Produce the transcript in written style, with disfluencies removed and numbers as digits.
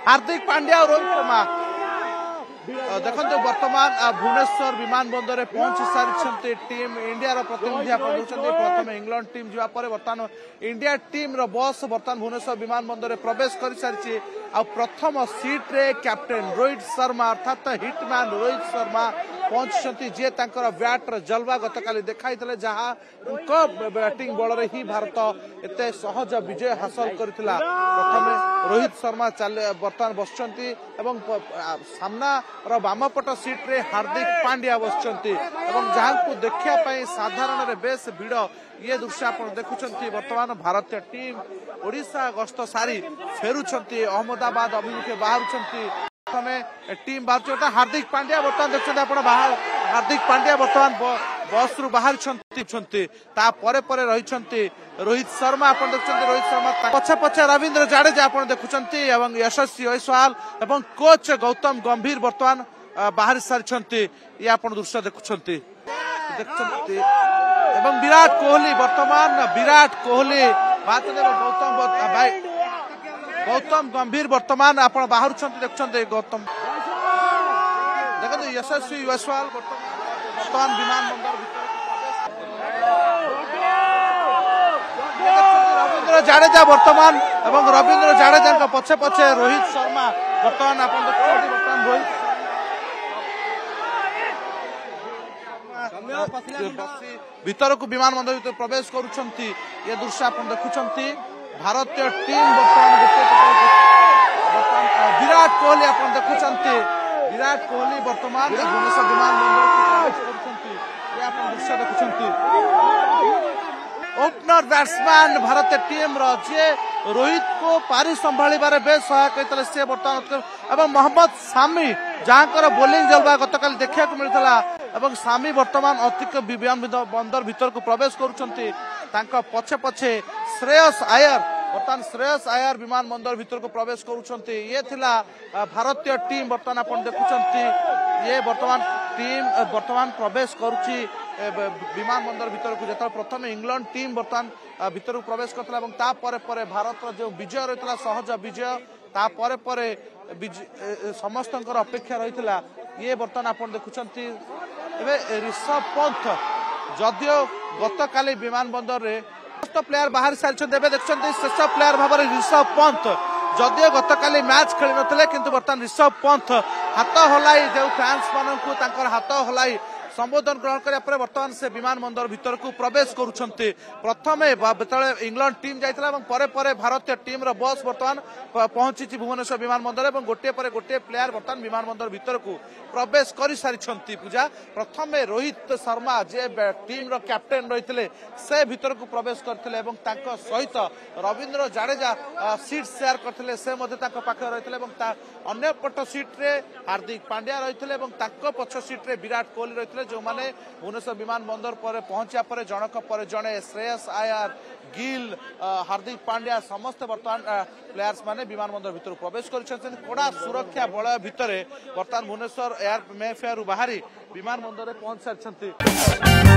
हार्दिक पांड्या और रोहित शर्मा देखो बर्तमान भुवनेश्वर विमान बंदर पहुंची सारी टीम इंडिया प्रतिनिधि प्रथम इंग्लैंड टीम जावा बर्तमान इंडिया टीम बस बर्तमान भुवनेश्वर विमान बंदर प्रवेश कर सारी प्रथम सीट रे कैप्टेन रोहित शर्मा अर्थात हिटमैन रोहित शर्मा पहुंची जी ब्याटर जलवा गतकाली देखाई जहाँ बैटिंग बल ही भारत एत सहज विजय हासिल करथिला। प्रथम रोहित शर्मा बर्तमान बसचंती सामना बामपट सीट रे हार्दिक पांड्या बसचंती जहाँ को देखा साधारण बेस भिड़ ये दृश्य आप देखुं बर्तमान भारतीय टीम ओडिशा गस्त सारी फेरुंट अहमदाबाद अभिमुखे बाहर टीम बाहर हार्दिक पांड्या बर्तमान देखते हार्दिक पांड्या बर्तमान बस रु बाहर रही रोहित शर्मा आप देखते रोहित शर्मा पछे पछे रविंद्र जाडेजा आप देखुं यशस्वी ओसवाल एवं कोच गौतम गंभीर बर्तमान बाहर सारी ये आप दृश्य देखुं विराट कोहली बर्तमान गौतम गंभीर बर्तमान आप बाहर देखते गौतम देखते यशस्वी ओसवाल बर्तमान विमान बंदर रविंद्र जाडेजा बर्तमान रविंद्र जाडेजा पछे पछे रोहित शर्मा बर्तमान आप बर्तमान रोहित भीतर को विमान बंदर भीतर प्रवेश करुछंती ये दृश्य आप देखुछंती भारतीय टीम विराट कोहली आप देखुं विराट कोहली बर्तमान भुवनेश्वर विमान बंदर दृश्य देखुं ओपनर बैट्समैन भारतीय टीम जे रोहित को पारी संभाळिबारे बेस सहायक होता से बर्तमान मोहम्मद सामी जहाँ बोलिंग जलवा गतकाली देखा मिलता सामी बर्तमान अतिक विमान बंदर भीतर को प्रवेश करुछंती पछे पछे श्रेयस आयर बर्तमान श्रेयस आयर विमान बंदर भीतर को प्रवेश करुछंती ये थिला भारतीय टीम बर्तमान आप देखुं ये बर्तमान टीम बर्तमान प्रवेश करुची विमान बंदर भीतर को जो प्रथम इंग्लैंड टीम बर्तमान भीतर को प्रवेश करता भारत जो विजय रही सहज विजय समस्त अपेक्षा रही ये बर्तमान आप देखुं ऋषभ पंत जदियो गतकाली विमान बंदर रे प्लेयर बाहर सारी देखते शेष प्लेयर भाव ऋषभ पंत जदियो गतकाली मैच खेली नथिले किंतु बर्तमान ऋषभ पंत हाथ हलाई जो फैंस मानू हाथ हलाई संबोधन ग्रहण करा बर्तमान से विमान बंदर भीतर को प्रवेश करुछंती प्रथम इंग्लैंड टीम जाइतला भारतीय टीम रो बस बर्तमान पहुंची भुवनेश्वर विमान बंदर गोटे पर गोटे प्लेयर बर्तमान विमान बंदर भीतर को प्रवेश कर सारी पूजा प्रथम रोहित शर्मा जे टीम रो कैप्टेन रही से भीतर को प्रवेश करथिले सहित रविंद्र जाडेजा सीट शेयर करथिले से पाखे रही अन्य पट सीट रे हार्दिक पांड्या रही पछ सीट रे विराट कोहली रही जो माने भुवनेश्वर विमान बंदर पर पहुंचा पर जनक पर जड़े श्रेयस आयर गिल हार्दिक पांड्या समस्त बर्तमान प्लेयर्स माने विमान बंदर भीतर प्रवेश कड़ा सुरक्षा बलय भितर बर्तमान भुवनेश्वर एयर मेफेयर बाहरी विमान बंदर पहुंच सारी।